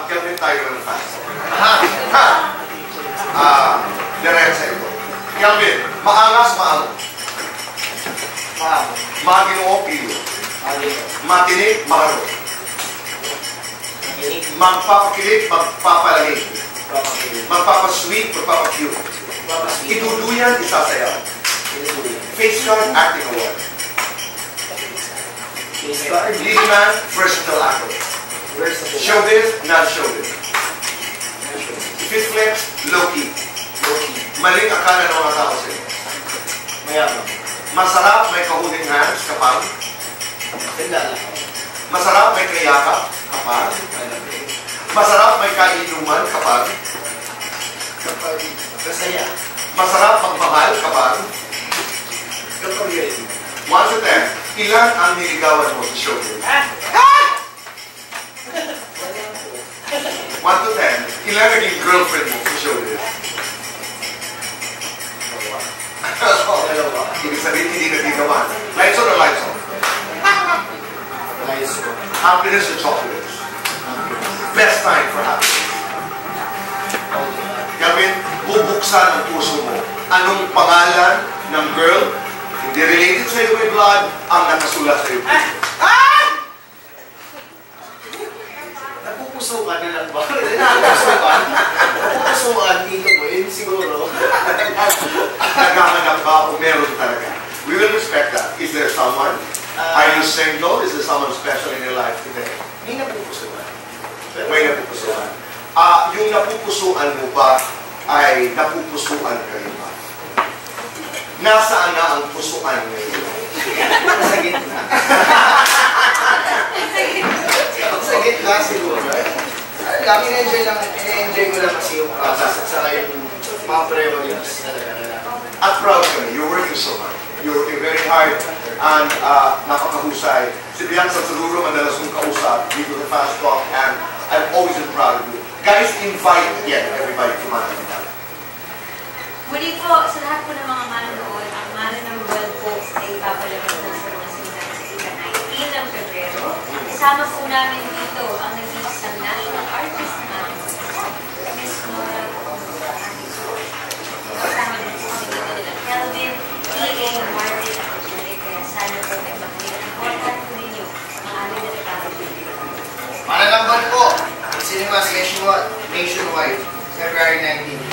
Kelvin tayo ng fast. Diretsa ito. Kelvin, maangas, maangas. Maginoo, pilo. Matinig, maharo. Magpapakilig, magpapalagay. Magpapasweet, magpapacute. Iduduyan, isasayaw. Face card, acting award. Leading man, versatile actor. Showbiz, not showbiz. Fit flex, low-key. Maling akala ng mga tao sa'yo. Masarap, may kahuling hands, kapag. Masarap, may kayakap, kapag. Masarap, may kainuman, kapag. Masarap, magmahal, kapag. 1 to 10, ilan ang niligawan mo sa showbiz? 1 to 10, ilan naging girlfriend mo sa showbiz? Ibig sabihin, hindi nagdigawan. Lights on or lights on? Lights on. Happiness or chocolates? Best time for happiness. Kelvin, bubuksan ang puso mo. Anong pangalan ng girl, hindi related sa iyo with blood, ang nakasulat sa iyo? Napupusukan na lang ba? Napupusukan dito po, yun siguro. Naghahanap ba o meron talaga? We will respect that. Is there someone? Are you single? Is there someone special in your life today? May napupusukan. May napupusukan. Yung napupusuan mo ba ay napupusuan kayo ba? Nasaan na ang pusuan ngayon? Sa gitna. Sa gitna siguro. Lagi na-enjoy ko lang kasi yung process at saka yung mga priorities. At proud kami. You're working so hard. You're working very hard and napakahusay. Si Bianca siguro madalas kong kausap dito sa Fast Talk and I'm always been proud of you. Guys, invite again everybody to Manila. Muli po, sa lahat po ng mga manonood, ang Mana ng World po ay ipapalabas na sa mga sinan sa ika-19 ng Febrero. Kasama po namin dito ang naging isang national artist namin sa Miss Nora kasama din po kami dito nila Kelvin, T.A. Marvin, at Jerry. Kaya sana po may mga important po ninyo ang aming natatawag. Mananambal po, cinemas nationwide, February 19.